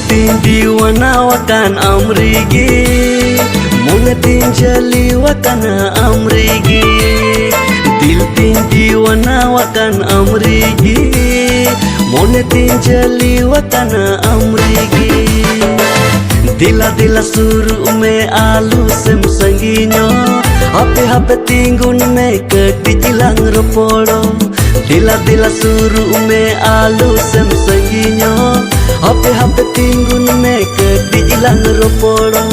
Diwana wakan amrigi, mungetin jali wakana amrigi. Diwana wakan amrigi, mungetin jali wakana amrigi. Dila suruh me alu sem sanginyo, hape tinggun me ketijilang roporo. Dila suruh me alu sem sanginyo, hape tinggun me ketijilang roporo.